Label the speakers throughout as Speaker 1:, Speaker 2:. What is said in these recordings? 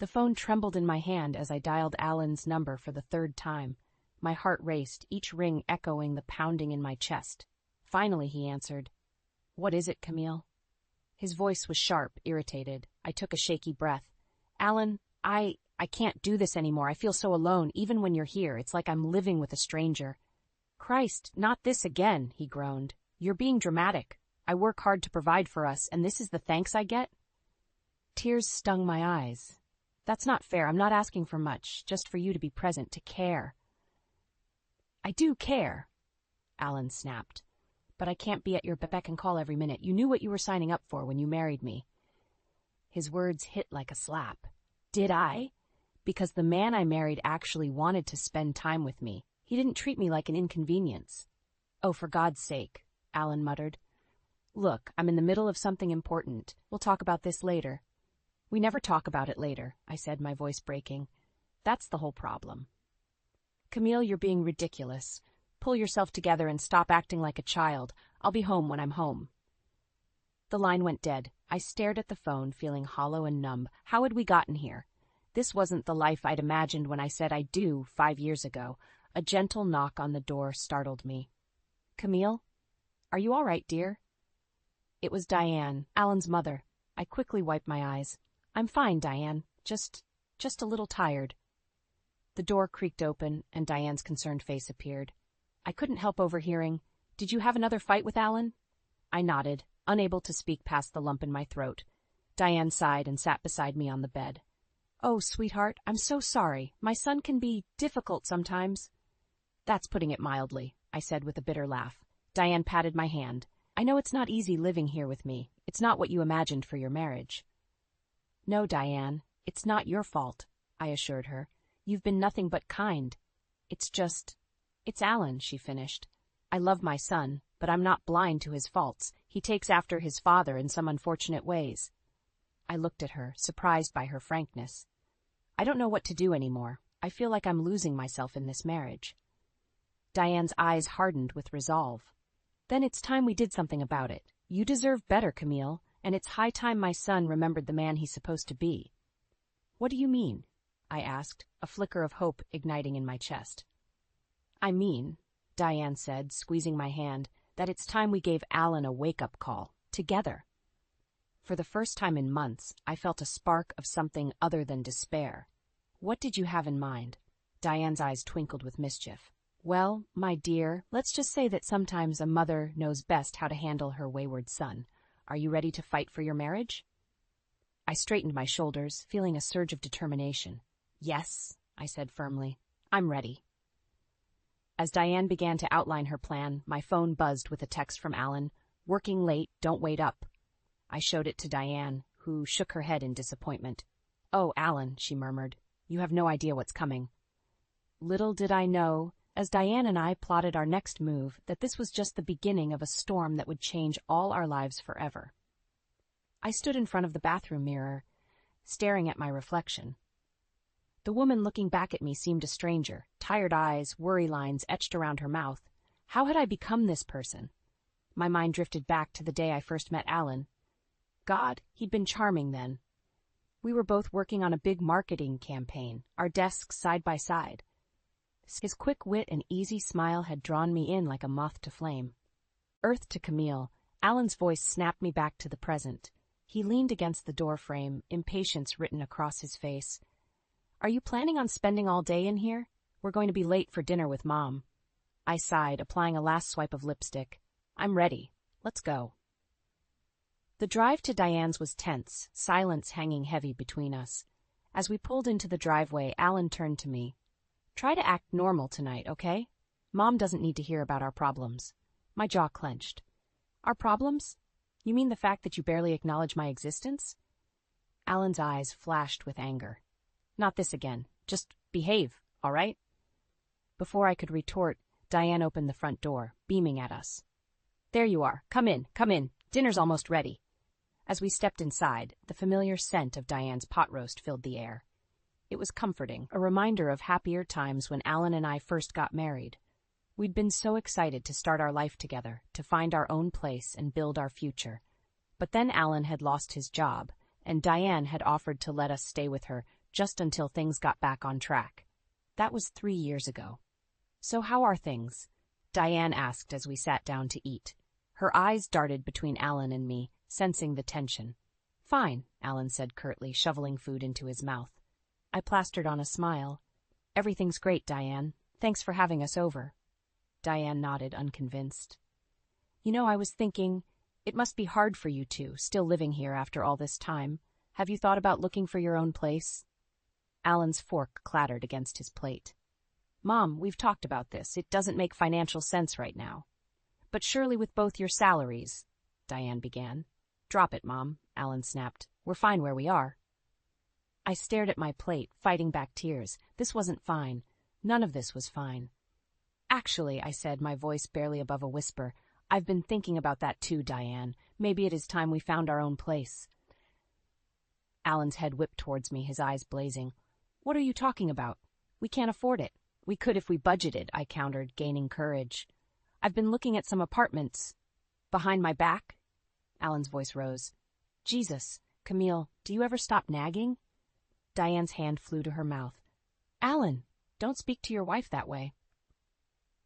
Speaker 1: The phone trembled in my hand as I dialed Alan's number for the third time. My heart raced, each ring echoing the pounding in my chest. Finally, he answered. "What is it, Camille?" His voice was sharp, irritated. I took a shaky breath. "Alan, I can't do this anymore. I feel so alone, even when you're here. It's like I'm living with a stranger." "Christ, not this again," he groaned. "You're being dramatic. I work hard to provide for us, and this is the thanks I get?" Tears stung my eyes. "That's not fair. I'm not asking for much, just for you to be present, to care." "I do care," Alan snapped. "But I can't be at your beck and call every minute. You knew what you were signing up for when you married me." His words hit like a slap. Did I? Because the man I married actually wanted to spend time with me. He didn't treat me like an inconvenience. "Oh, for God's sake," Alan muttered. "Look, I'm in the middle of something important. We'll talk about this later." "We never talk about it later," I said, my voice breaking. "That's the whole problem." "Camille, you're being ridiculous. Pull yourself together and stop acting like a child. I'll be home when I'm home." The line went dead. I stared at the phone, feeling hollow and numb. How had we gotten here? This wasn't the life I'd imagined when I said I do 5 years ago. A gentle knock on the door startled me. "Camille? Are you all right, dear?" It was Diane, Alan's mother. I quickly wiped my eyes. "I'm fine, Diane. Just a little tired." The door creaked open, and Diane's concerned face appeared. I couldn't help overhearing, "Did you have another fight with Alan?" I nodded, unable to speak past the lump in my throat. Diane sighed and sat beside me on the bed. "Oh, sweetheart, I'm so sorry. My son can be difficult sometimes." "That's putting it mildly," I said with a bitter laugh. Diane patted my hand. "I know it's not easy living here with me. It's not what you imagined for your marriage." "No, Diane, it's not your fault," I assured her. "You've been nothing but kind. It's Alan," she finished. "I love my son, but I'm not blind to his faults. He takes after his father in some unfortunate ways." I looked at her, surprised by her frankness. "I don't know what to do anymore. I feel like I'm losing myself in this marriage." Diane's eyes hardened with resolve. "Then it's time we did something about it. You deserve better, Camille, and it's high time my son remembered the man he's supposed to be." "What do you mean?" I asked, a flicker of hope igniting in my chest. "I mean," Diane said, squeezing my hand, "that it's time we gave Alan a wake-up call, together." For the first time in months, I felt a spark of something other than despair. "What did you have in mind?" Diane's eyes twinkled with mischief. "Well, my dear, let's just say that sometimes a mother knows best how to handle her wayward son. Are you ready to fight for your marriage?" I straightened my shoulders, feeling a surge of determination. "Yes," I said firmly. "I'm ready." As Diane began to outline her plan, my phone buzzed with a text from Alan. "Working late, don't wait up." I showed it to Diane, who shook her head in disappointment. "Oh, Alan," she murmured, "you have no idea what's coming." Little did I know, as Diane and I plotted our next move, that this was just the beginning of a storm that would change all our lives forever. I stood in front of the bathroom mirror, staring at my reflection. The woman looking back at me seemed a stranger, tired eyes, worry lines etched around her mouth. How had I become this person? My mind drifted back to the day I first met Alan. God, he'd been charming then. We were both working on a big marketing campaign, our desks side by side. His quick wit and easy smile had drawn me in like a moth to flame. Earth to Camille, Alan's voice snapped me back to the present. He leaned against the door frame, impatience written across his face. "Are you planning on spending all day in here? We're going to be late for dinner with Mom." I sighed, applying a last swipe of lipstick. "I'm ready. Let's go." The drive to Diane's was tense, silence hanging heavy between us. As we pulled into the driveway, Alan turned to me. "Try to act normal tonight, okay? Mom doesn't need to hear about our problems." My jaw clenched. "Our problems? You mean the fact that you barely acknowledge my existence?" Alan's eyes flashed with anger. "Not this again. Just behave, all right?" Before I could retort, Diane opened the front door, beaming at us. "There you are. Come in, come in. Dinner's almost ready." As we stepped inside, the familiar scent of Diane's pot roast filled the air. It was comforting, a reminder of happier times when Alan and I first got married. We'd been so excited to start our life together, to find our own place and build our future. But then Alan had lost his job, and Diane had offered to let us stay with her just until things got back on track. That was 3 years ago. "So how are things?" Diane asked as we sat down to eat. Her eyes darted between Alan and me, sensing the tension. "Fine," Alan said curtly, shoveling food into his mouth. I plastered on a smile. "Everything's great, Diane. Thanks for having us over." Diane nodded, unconvinced. "You know, I was thinking, it must be hard for you two, still living here after all this time. Have you thought about looking for your own place?" Alan's fork clattered against his plate. "Mom, we've talked about this. It doesn't make financial sense right now." "But surely with both your salaries," Diane began. "Drop it, Mom," Alan snapped. "We're fine where we are." I stared at my plate, fighting back tears. This wasn't fine. None of this was fine. "Actually," I said, my voice barely above a whisper, "I've been thinking about that too, Diane. Maybe it is time we found our own place." Alan's head whipped towards me, his eyes blazing. "What are you talking about? We can't afford it." "We could if we budgeted," I countered, gaining courage. "I've been looking at some apartments." "Behind my back?" Alan's voice rose. "Jesus, Camille, do you ever stop nagging?" Diane's hand flew to her mouth. "Alan, don't speak to your wife that way."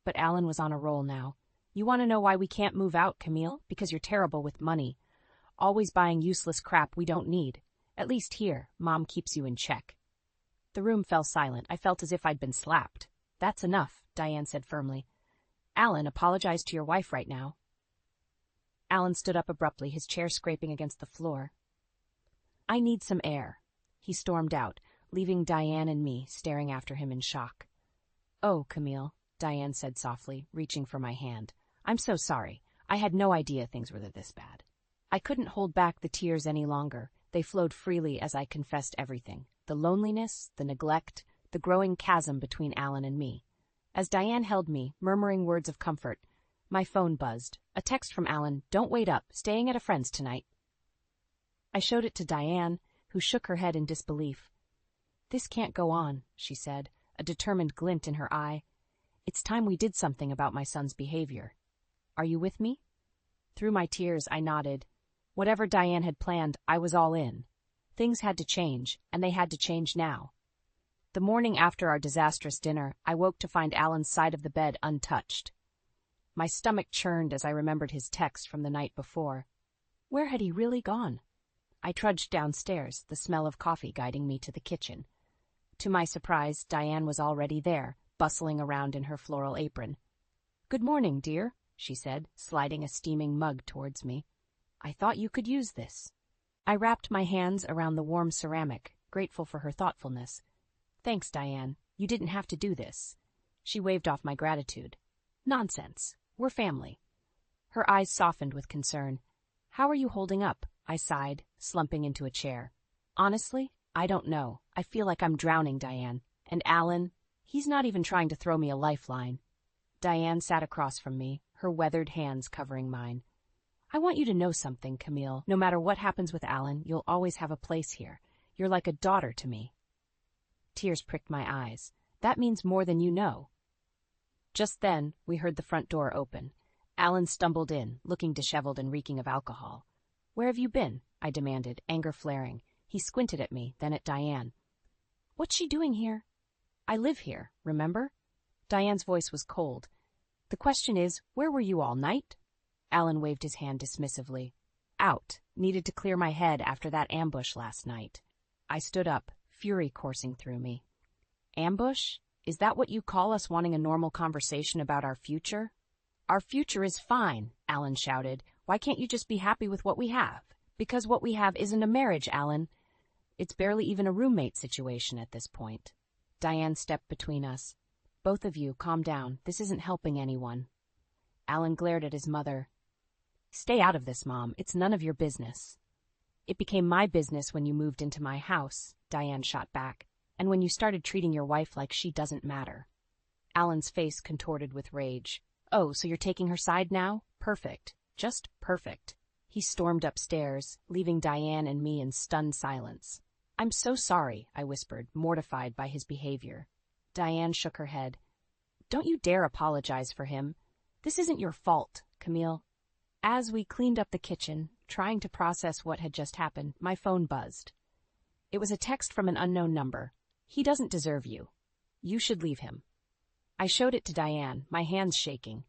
Speaker 1: But Alan was on a roll now. "You want to know why we can't move out, Camille? Because you're terrible with money. Always buying useless crap we don't need. At least here, Mom keeps you in check." The room fell silent. I felt as if I'd been slapped. "That's enough," Diane said firmly. "Alan, apologize to your wife right now." Alan stood up abruptly, his chair scraping against the floor. "I need some air." He stormed out, leaving Diane and me staring after him in shock. "Oh, Camille," Diane said softly, reaching for my hand. "I'm so sorry. I had no idea things were this bad." I couldn't hold back the tears any longer. They flowed freely as I confessed everything. The loneliness, the neglect, the growing chasm between Alan and me. As Diane held me, murmuring words of comfort, my phone buzzed. A text from Alan: "Don't wait up, staying at a friend's tonight." I showed it to Diane, who shook her head in disbelief. "This can't go on," she said, a determined glint in her eye. "It's time we did something about my son's behavior. Are you with me?" Through my tears, I nodded. Whatever Diane had planned, I was all in. Things had to change, and they had to change now. The morning after our disastrous dinner, I woke to find Alan's side of the bed untouched. My stomach churned as I remembered his text from the night before. Where had he really gone? I trudged downstairs, the smell of coffee guiding me to the kitchen. To my surprise, Diane was already there, bustling around in her floral apron. "Good morning, dear," she said, sliding a steaming mug towards me. "I thought you could use this." I wrapped my hands around the warm ceramic, grateful for her thoughtfulness. "Thanks, Diane. You didn't have to do this." She waved off my gratitude. "Nonsense. We're family." Her eyes softened with concern. "How are you holding up?" I sighed, slumping into a chair. "Honestly, I don't know. I feel like I'm drowning, Diane. And Alan, he's not even trying to throw me a lifeline." Diane sat across from me, her weathered hands covering mine. "I want you to know something, Camille. No matter what happens with Alan, you'll always have a place here. You're like a daughter to me." Tears pricked my eyes. "That means more than you know." Just then, we heard the front door open. Alan stumbled in, looking disheveled and reeking of alcohol. "Where have you been?" I demanded, anger flaring. He squinted at me, then at Diane. "What's she doing here?" "I live here, remember?" Diane's voice was cold. "The question is, where were you all night?" Alan waved his hand dismissively. "Out. Needed to clear my head after that ambush last night." I stood up, fury coursing through me. "Ambush? Is that what you call us wanting a normal conversation about our future?" "Our future is fine," Alan shouted. "Why can't you just be happy with what we have?" "Because what we have isn't a marriage, Alan. It's barely even a roommate situation at this point." Diane stepped between us. "Both of you, calm down. This isn't helping anyone." Alan glared at his mother. "Stay out of this, Mom. It's none of your business." "It became my business when you moved into my house," Diane shot back, "and when you started treating your wife like she doesn't matter." Alan's face contorted with rage. "Oh, so you're taking her side now? Perfect. Just perfect." He stormed upstairs, leaving Diane and me in stunned silence. "I'm so sorry," I whispered, mortified by his behavior. Diane shook her head. "Don't you dare apologize for him. This isn't your fault, Camille." As we cleaned up the kitchen, trying to process what had just happened, my phone buzzed. It was a text from an unknown number. He doesn't deserve you. You should leave him. I showed it to Diane, my hands shaking.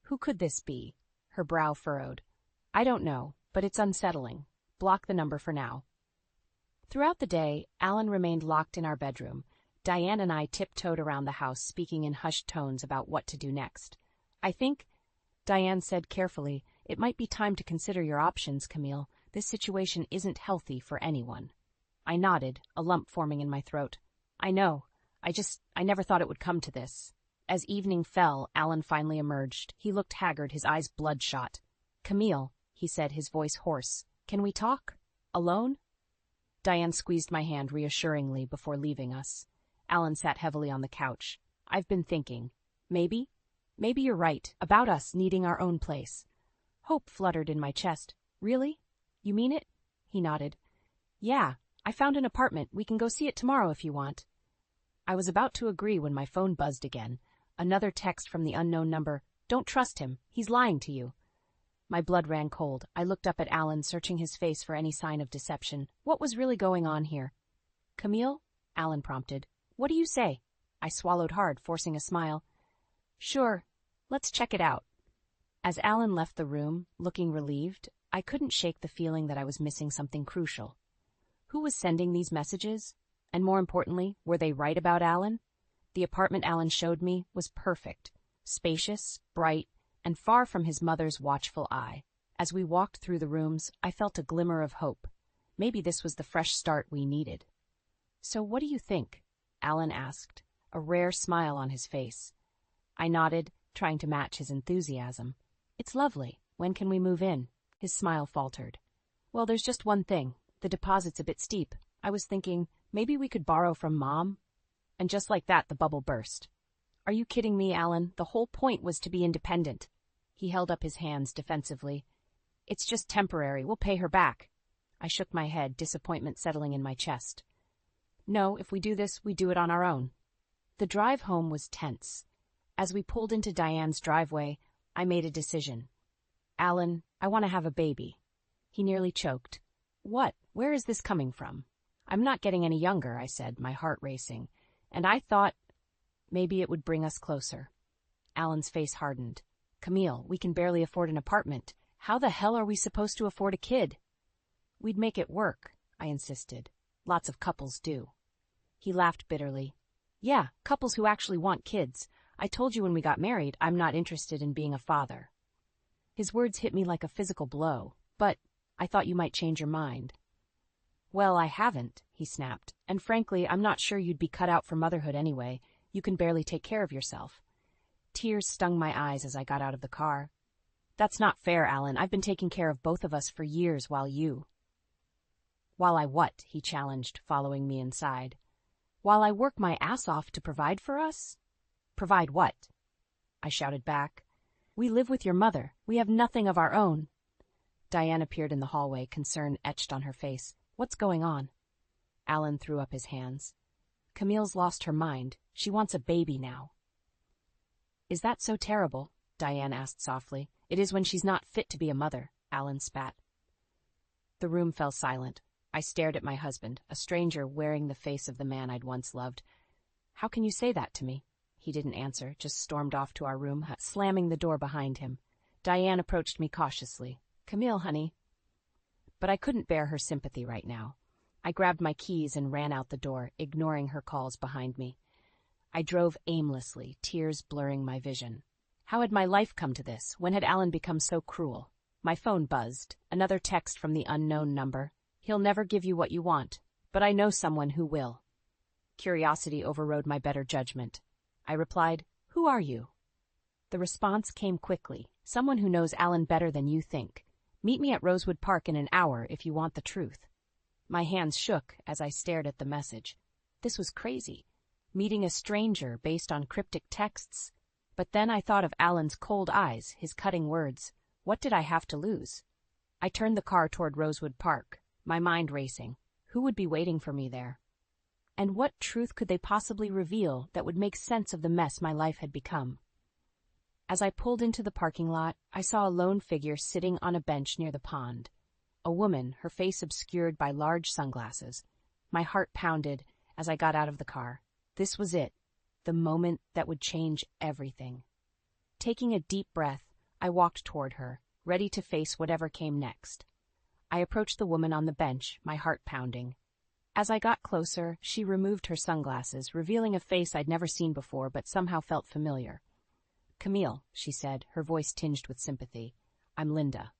Speaker 1: Who could this be? Her brow furrowed. I don't know, but it's unsettling. Block the number for now. Throughout the day, Alan remained locked in our bedroom. Diane and I tiptoed around the house, speaking in hushed tones about what to do next. I think, Diane said carefully, it might be time to consider your options, Camille. This situation isn't healthy for anyone. I nodded, a lump forming in my throat. I know. I never thought it would come to this. As evening fell, Alan finally emerged. He looked haggard, his eyes bloodshot. Camille, he said, his voice hoarse. Can we talk? Alone? Diane squeezed my hand reassuringly before leaving us. Alan sat heavily on the couch. I've been thinking. Maybe you're right, about us needing our own place. Hope fluttered in my chest. Really? You mean it? He nodded. Yeah, I found an apartment. We can go see it tomorrow if you want. I was about to agree when my phone buzzed again. Another text from the unknown number. Don't trust him. He's lying to you. My blood ran cold. I looked up at Alan, searching his face for any sign of deception. What was really going on here? Camille? Alan prompted. What do you say? I swallowed hard, forcing a smile. Sure. Let's check it out. As Alan left the room, looking relieved, I couldn't shake the feeling that I was missing something crucial. Who was sending these messages? And more importantly, were they right about Alan? The apartment Alan showed me was perfect, spacious, bright, and far from his mother's watchful eye. As we walked through the rooms, I felt a glimmer of hope. Maybe this was the fresh start we needed. So what do you think? Alan asked, a rare smile on his face. I nodded, trying to match his enthusiasm. It's lovely. When can we move in? His smile faltered. Well, there's just one thing. The deposit's a bit steep. I was thinking, maybe we could borrow from Mom? And just like that, the bubble burst. Are you kidding me, Alan? The whole point was to be independent. He held up his hands defensively. It's just temporary. We'll pay her back. I shook my head, disappointment settling in my chest. No, if we do this, we do it on our own. The drive home was tense. As we pulled into Diane's driveway, I made a decision. Alan, I want to have a baby. He nearly choked. What? Where is this coming from? I'm not getting any younger, I said, my heart racing. And I thought maybe it would bring us closer. Alan's face hardened. Camille, we can barely afford an apartment. How the hell are we supposed to afford a kid? We'd make it work, I insisted. Lots of couples do. He laughed bitterly. Yeah, couples who actually want kids. I told you when we got married, I'm not interested in being a father. His words hit me like a physical blow. But I thought you might change your mind. Well, I haven't, he snapped. And frankly, I'm not sure you'd be cut out for motherhood anyway. You can barely take care of yourself. Tears stung my eyes as I got out of the car. That's not fair, Alan. I've been taking care of both of us for years while you... While I what? He challenged, following me inside. While I work my ass off to provide for us? Provide what? I shouted back. We live with your mother. We have nothing of our own. Diane appeared in the hallway, concern etched on her face. What's going on? Alan threw up his hands. Camille's lost her mind. She wants a baby now. Is that so terrible? Diane asked softly. It is when she's not fit to be a mother, Alan spat. The room fell silent. I stared at my husband, a stranger wearing the face of the man I'd once loved. How can you say that to me? He didn't answer, just stormed off to our room, slamming the door behind him. Diane approached me cautiously. Camille, honey. But I couldn't bear her sympathy right now. I grabbed my keys and ran out the door, ignoring her calls behind me. I drove aimlessly, tears blurring my vision. How had my life come to this? When had Alan become so cruel? My phone buzzed. Another text from the unknown number. He'll never give you what you want, but I know someone who will. Curiosity overrode my better judgment. I replied, Who are you? The response came quickly. Someone who knows Alan better than you think. Meet me at Rosewood Park in an hour if you want the truth. My hands shook as I stared at the message. This was crazy. Meeting a stranger based on cryptic texts. But then I thought of Alan's cold eyes, his cutting words. What did I have to lose? I turned the car toward Rosewood Park, my mind racing. Who would be waiting for me there? And what truth could they possibly reveal that would make sense of the mess my life had become? As I pulled into the parking lot, I saw a lone figure sitting on a bench near the pond. A woman, her face obscured by large sunglasses. My heart pounded as I got out of the car. This was it, the moment that would change everything. Taking a deep breath, I walked toward her, ready to face whatever came next. I approached the woman on the bench, my heart pounding. As I got closer, she removed her sunglasses, revealing a face I'd never seen before but somehow felt familiar. "Camille," she said, her voice tinged with sympathy. "I'm Linda."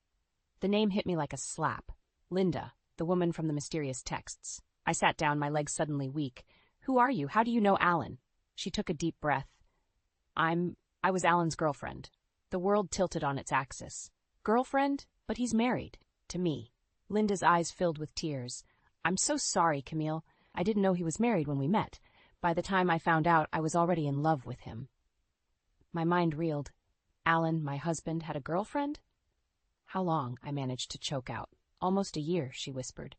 Speaker 1: The name hit me like a slap. Linda, the woman from the mysterious texts. I sat down, my legs suddenly weak. "Who are you? How do you know Alan?" She took a deep breath. I was Alan's girlfriend." The world tilted on its axis. "Girlfriend? But he's married. To me." Linda's eyes filled with tears. "I'm so sorry, Camille. I didn't know he was married when we met. By the time I found out, I was already in love with him." My mind reeled. Alan, my husband, had a girlfriend? "How long?" I managed to choke out. "Almost a year," she whispered.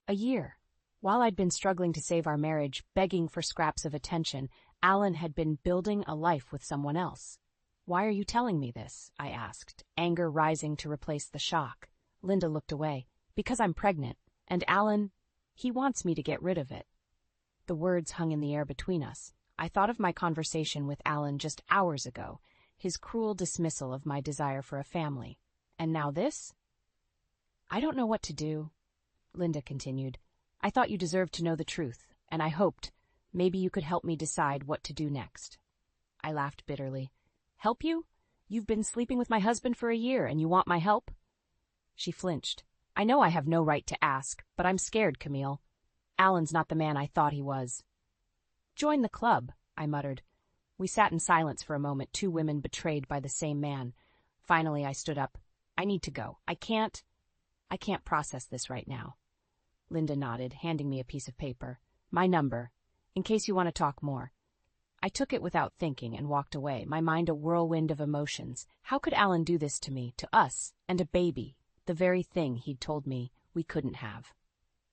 Speaker 1: A year. While I'd been struggling to save our marriage, begging for scraps of attention, Alan had been building a life with someone else. "Why are you telling me this?" I asked, anger rising to replace the shock. Linda looked away. "Because I'm pregnant, and Alan, he wants me to get rid of it." The words hung in the air between us. I thought of my conversation with Alan just hours ago, his cruel dismissal of my desire for a family. And now this? "I don't know what to do," Linda continued. "I thought you deserved to know the truth, and I hoped maybe you could help me decide what to do next." I laughed bitterly. "Help you? You've been sleeping with my husband for a year, and you want my help?" She flinched. "I know I have no right to ask, but I'm scared, Camille. Alan's not the man I thought he was." "Join the club," I muttered. We sat in silence for a moment, two women betrayed by the same man. Finally, I stood up. "I need to go. I can't process this right now." Linda nodded, handing me a piece of paper. "My number, in case you want to talk more." I took it without thinking and walked away, my mind a whirlwind of emotions. How could Alan do this to me, to us, and a baby, the very thing he'd told me we couldn't have?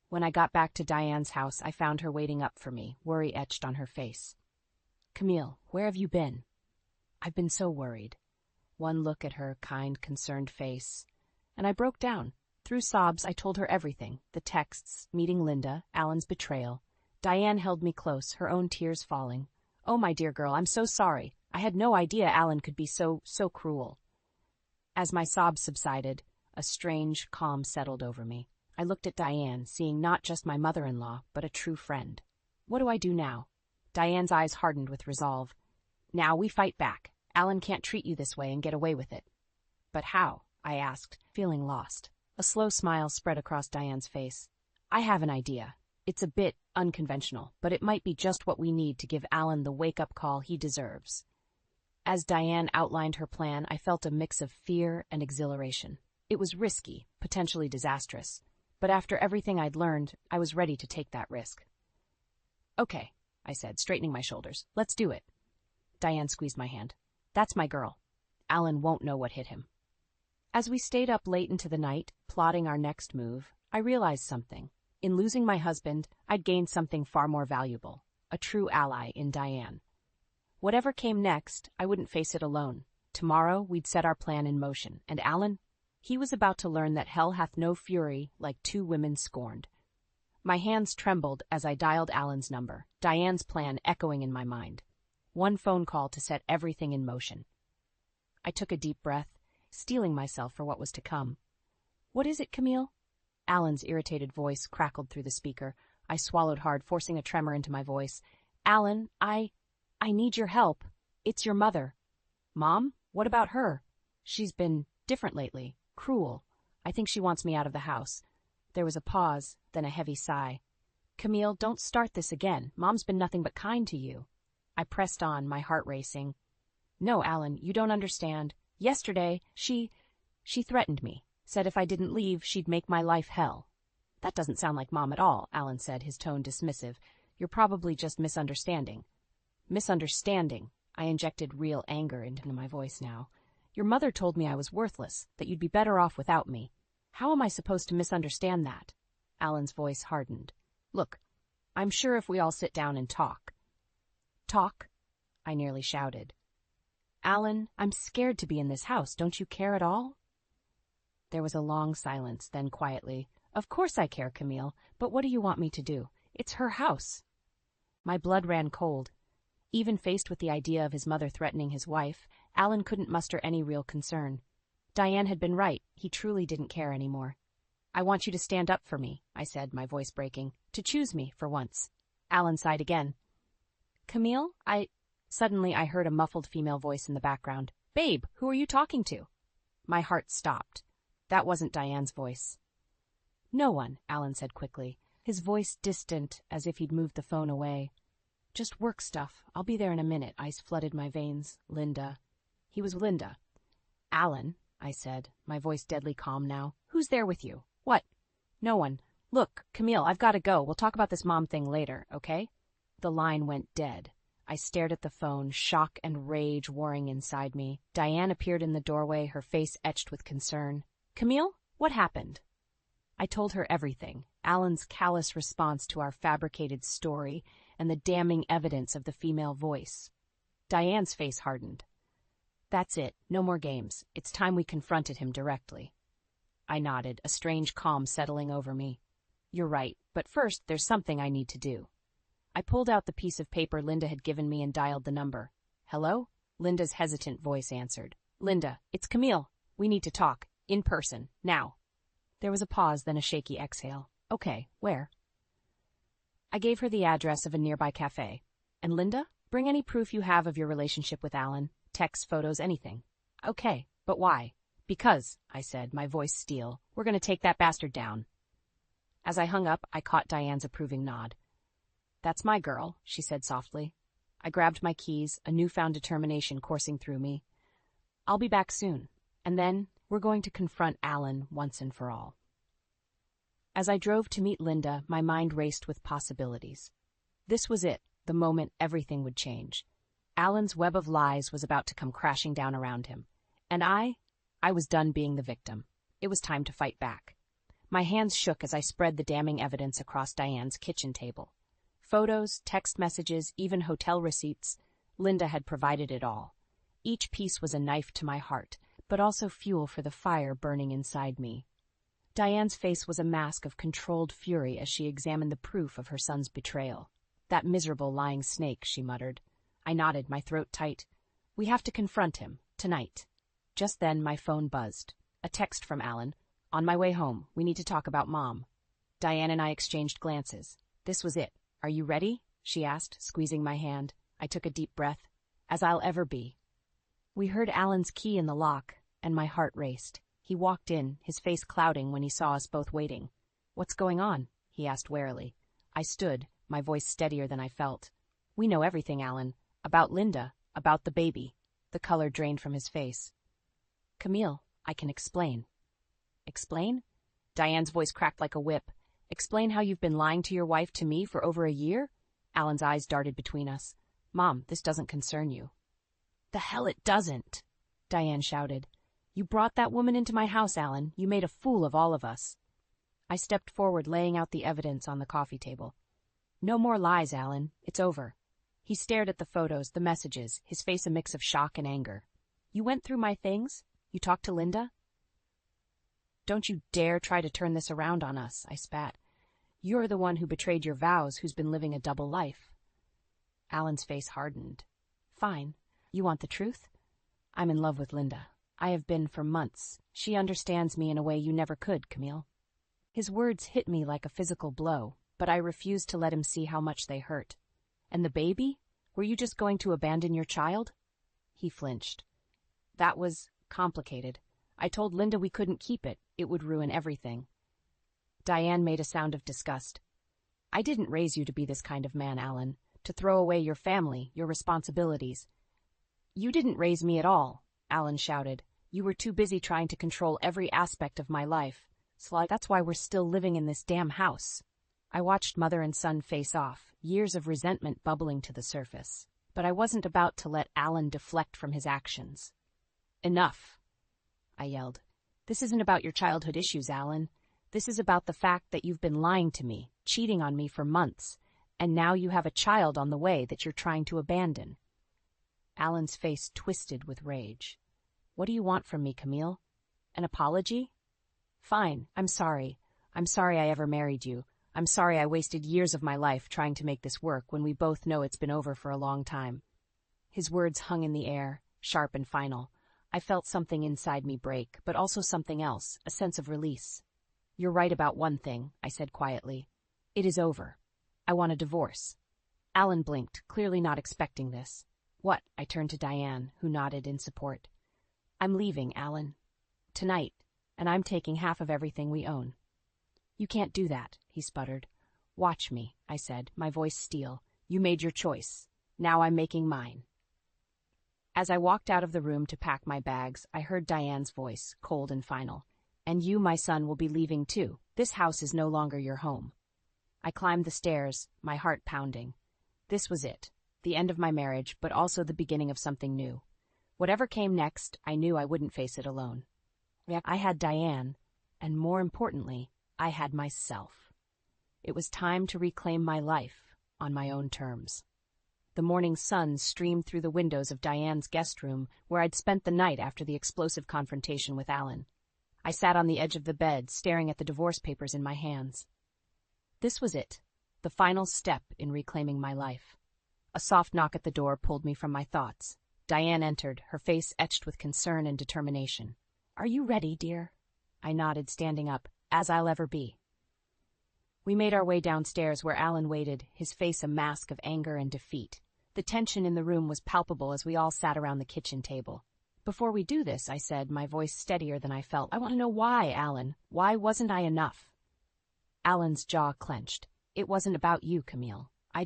Speaker 1: When I got back to Diane's house, I found her waiting up for me, worry etched on her face. "Camille, where have you been?" "I've been so worried." One look at her kind, concerned face, and I broke down. Through sobs, I told her everything, the texts, meeting Linda, Alan's betrayal. Diane held me close, her own tears falling. "Oh, my dear girl, I'm so sorry. I had no idea Alan could be so cruel." As my sobs subsided, a strange calm settled over me. I looked at Diane, seeing not just my mother-in-law, but a true friend. "What do I do now?" Diane's eyes hardened with resolve. "Now we fight back. Alan can't treat you this way and get away with it." "But how?" I asked, feeling lost. A slow smile spread across Diane's face. "I have an idea. It's a bit unconventional, but it might be just what we need to give Alan the wake-up call he deserves." As Diane outlined her plan, I felt a mix of fear and exhilaration. It was risky, potentially disastrous, but after everything I'd learned, I was ready to take that risk. "Okay," I said, straightening my shoulders. "Let's do it." Diane squeezed my hand. "That's my girl. Alan won't know what hit him." As we stayed up late into the night, plotting our next move, I realized something. In losing my husband, I'd gained something far more valuable, a true ally in Diane. Whatever came next, I wouldn't face it alone. Tomorrow, we'd set our plan in motion, and Alan? He was about to learn that hell hath no fury like two women scorned. My hands trembled as I dialed Alan's number, Diane's plan echoing in my mind. One phone call to set everything in motion. I took a deep breath, steeling myself for what was to come. "What is it, Camille?" Alan's irritated voice crackled through the speaker. I swallowed hard, forcing a tremor into my voice. "Alan, I need your help. It's your mother." "Mom? What about her?" "She's been different lately. Cruel. I think she wants me out of the house." There was a pause, then a heavy sigh. "Camille, don't start this again. Mom's been nothing but kind to you." I pressed on, my heart racing. "No, Alan, you don't understand. Yesterday, she threatened me, said if I didn't leave, she'd make my life hell." "That doesn't sound like Mom at all," Alan said, his tone dismissive. "You're probably just misunderstanding." "Misunderstanding?" I injected real anger into my voice now. "Your mother told me I was worthless, that you'd be better off without me. How am I supposed to misunderstand that?" Alan's voice hardened. "Look, I'm sure if we all sit down and talk." "Talk?" I nearly shouted. "Alan, I'm scared to be in this house. Don't you care at all?" There was a long silence, then quietly, "Of course I care, Camille, but what do you want me to do? It's her house. My blood ran cold. Even faced with the idea of his mother threatening his wife, Alan couldn't muster any real concern. Diane had been right. He truly didn't care anymore. I want you to stand up for me, I said, my voice breaking. To choose me, for once. Alan sighed again. Camille, Suddenly I heard a muffled female voice in the background. Babe, who are you talking to? My heart stopped. That wasn't Diane's voice. No one, Alan said quickly, his voice distant, as if he'd moved the phone away. Just work stuff. I'll be there in a minute. Ice flooded my veins. Linda. He was Linda. Alan, I said, my voice deadly calm now. Who's there with you? What? No one. Look, Camille, I've got to go. We'll talk about this mom thing later, okay? The line went dead. I stared at the phone, shock and rage warring inside me. Diane appeared in the doorway, her face etched with concern. Camille, what happened? I told her everything, Alan's callous response to our fabricated story and the damning evidence of the female voice. Diane's face hardened. That's it, no more games. It's time we confronted him directly. I nodded, a strange calm settling over me. You're right, but first there's something I need to do. I pulled out the piece of paper Linda had given me and dialed the number. Hello? Linda's hesitant voice answered. Linda, it's Camille. We need to talk. In person. Now. There was a pause, then a shaky exhale. Okay, where? I gave her the address of a nearby cafe. And Linda, bring any proof you have of your relationship with Alan. Texts, photos, anything. Okay, but why? Because, I said, my voice steel, we're going to take that bastard down. As I hung up, I caught Diane's approving nod. That's my girl, she said softly. I grabbed my keys, a newfound determination coursing through me. I'll be back soon, and then we're going to confront Alan once and for all. As I drove to meet Linda, my mind raced with possibilities. This was it, the moment everything would change. Alan's web of lies was about to come crashing down around him, and I was done being the victim. It was time to fight back. My hands shook as I spread the damning evidence across Diane's kitchen table. Photos, text messages, even hotel receipts. Linda had provided it all. Each piece was a knife to my heart, but also fuel for the fire burning inside me. Diane's face was a mask of controlled fury as she examined the proof of her son's betrayal. That miserable lying snake, she muttered. I nodded, my throat tight. We have to confront him, tonight. Just then, my phone buzzed. A text from Alan. On my way home, we need to talk about Mom. Diane and I exchanged glances. This was it. Are you ready? She asked, squeezing my hand. I took a deep breath. As I'll ever be. We heard Alan's key in the lock, and my heart raced. He walked in, his face clouding when he saw us both waiting. What's going on? He asked warily. I stood, my voice steadier than I felt. We know everything, Alan. About Linda, about the baby. The color drained from his face. Camille, I can explain. Explain? Diane's voice cracked like a whip. Explain how you've been lying to your wife to me for over a year? Alan's eyes darted between us. Mom, this doesn't concern you. The hell it doesn't, Diane shouted. You brought that woman into my house, Alan. You made a fool of all of us. I stepped forward, laying out the evidence on the coffee table. No more lies, Alan. It's over. He stared at the photos, the messages, his face a mix of shock and anger. You went through my things? You talked to Linda? Don't you dare try to turn this around on us, I spat. You're the one who betrayed your vows, who's been living a double life. Alan's face hardened. Fine. You want the truth? I'm in love with Linda. I have been for months. She understands me in a way you never could, Camille. His words hit me like a physical blow, but I refused to let him see how much they hurt. And the baby? Were you just going to abandon your child? He flinched. That was complicated. I told Linda we couldn't keep it. It would ruin everything. Diane made a sound of disgust. I didn't raise you to be this kind of man, Alan. To throw away your family, your responsibilities. You didn't raise me at all, Alan shouted. You were too busy trying to control every aspect of my life. Slug, that's why we're still living in this damn house. I watched mother and son face off, years of resentment bubbling to the surface. But I wasn't about to let Alan deflect from his actions. Enough, I yelled. This isn't about your childhood issues, Alan. This is about the fact that you've been lying to me, cheating on me for months, and now you have a child on the way that you're trying to abandon. Alan's face twisted with rage. What do you want from me, Camille? An apology? Fine, I'm sorry. I'm sorry I ever married you. I'm sorry I wasted years of my life trying to make this work when we both know it's been over for a long time." His words hung in the air, sharp and final. I felt something inside me break, but also something else, a sense of release. "You're right about one thing," I said quietly. "It is over. I want a divorce." Alan blinked, clearly not expecting this. "What?" I turned to Diane, who nodded in support. "I'm leaving, Alan. Tonight, and I'm taking half of everything we own." "You can't do that," he sputtered. "Watch me," I said, my voice steel. "You made your choice. Now I'm making mine." As I walked out of the room to pack my bags, I heard Diane's voice, cold and final. "And you, my son, will be leaving too. This house is no longer your home." I climbed the stairs, my heart pounding. This was it, the end of my marriage, but also the beginning of something new. Whatever came next, I knew I wouldn't face it alone. I had Diane, and more importantly, I had myself. It was time to reclaim my life on my own terms. The morning sun streamed through the windows of Diane's guest room, where I'd spent the night after the explosive confrontation with Alan. I sat on the edge of the bed, staring at the divorce papers in my hands. This was it, the final step in reclaiming my life. A soft knock at the door pulled me from my thoughts. Diane entered, her face etched with concern and determination. "Are you ready, dear?" I nodded, standing up. "As I'll ever be." We made our way downstairs where Alan waited, his face a mask of anger and defeat. The tension in the room was palpable as we all sat around the kitchen table. "Before we do this," I said, my voice steadier than I felt, "I want to know why, Alan. Why wasn't I enough?" Alan's jaw clenched. "It wasn't about you, Camille. I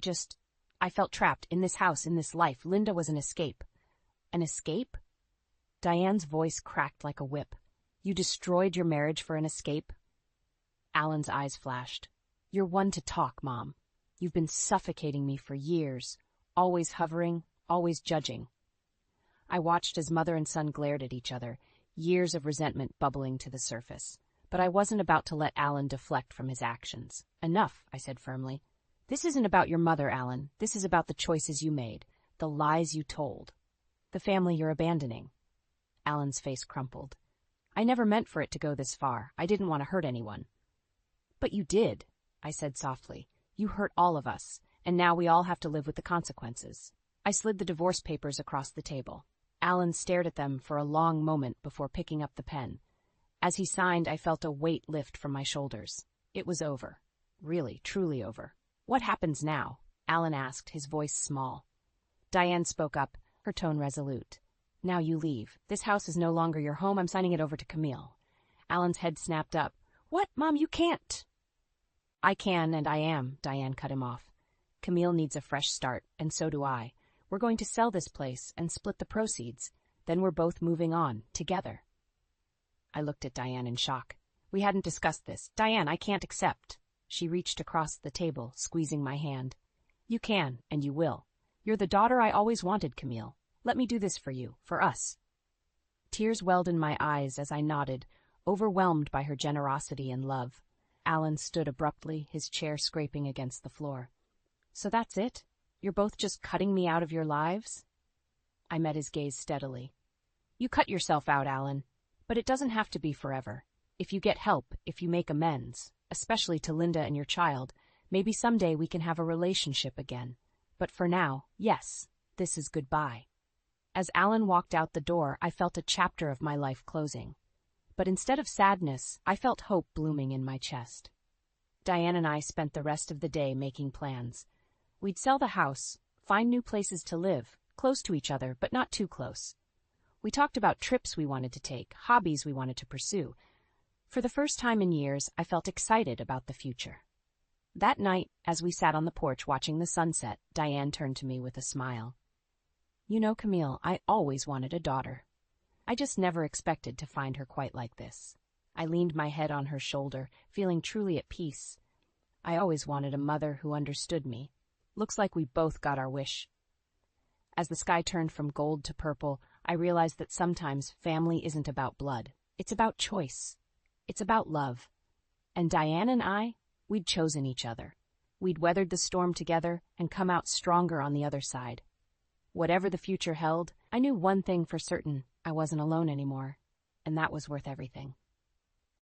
Speaker 1: felt trapped in this house, in this life. Linda was an escape." "An escape?" Diane's voice cracked like a whip. "You destroyed your marriage for an escape?" Alan's eyes flashed. "You're one to talk, Mom. You've been suffocating me for years, always hovering, always judging." I watched as mother and son glared at each other, years of resentment bubbling to the surface. But I wasn't about to let Alan deflect from his actions. "Enough," I said firmly. "This isn't about your mother, Alan. This is about the choices you made, the lies you told, the family you're abandoning." Alan's face crumpled. "I never meant for it to go this far. I didn't want to hurt anyone." "But you did," I said softly. "You hurt all of us, and now we all have to live with the consequences." I slid the divorce papers across the table. Alan stared at them for a long moment before picking up the pen. As he signed, I felt a weight lift from my shoulders. It was over. Really, truly over. "What happens now?" Alan asked, his voice small. Diane spoke up, her tone resolute. "Now you leave. This house is no longer your home. I'm signing it over to Camille." Alan's head snapped up. "What, Mom, you can't." "I can, and I am," Diane cut him off. "Camille needs a fresh start, and so do I. We're going to sell this place and split the proceeds. Then we're both moving on, together." I looked at Diane in shock. We hadn't discussed this. "Diane, I can't accept." She reached across the table, squeezing my hand. "You can, and you will. You're the daughter I always wanted, Camille. Let me do this for you, for us." Tears welled in my eyes as I nodded, overwhelmed by her generosity and love. Alan stood abruptly, his chair scraping against the floor. "So that's it? You're both just cutting me out of your lives?" I met his gaze steadily. "You cut yourself out, Alan. But it doesn't have to be forever. If you get help, if you make amends, especially to Linda and your child, maybe someday we can have a relationship again. But for now, yes, this is goodbye." As Alan walked out the door, I felt a chapter of my life closing. But instead of sadness, I felt hope blooming in my chest. Diane and I spent the rest of the day making plans. We'd sell the house, find new places to live, close to each other, but not too close. We talked about trips we wanted to take, hobbies we wanted to pursue. For the first time in years, I felt excited about the future. That night, as we sat on the porch watching the sunset, Diane turned to me with a smile. "You know, Camille, I always wanted a daughter. I just never expected to find her quite like this." I leaned my head on her shoulder, feeling truly at peace. I always wanted a mother who understood me. Looks like we both got our wish. As the sky turned from gold to purple, I realized that sometimes family isn't about blood. It's about choice. It's about love. And Diane and I, we'd chosen each other. We'd weathered the storm together and come out stronger on the other side. Whatever the future held, I knew one thing for certain: I wasn't alone anymore, and that was worth everything.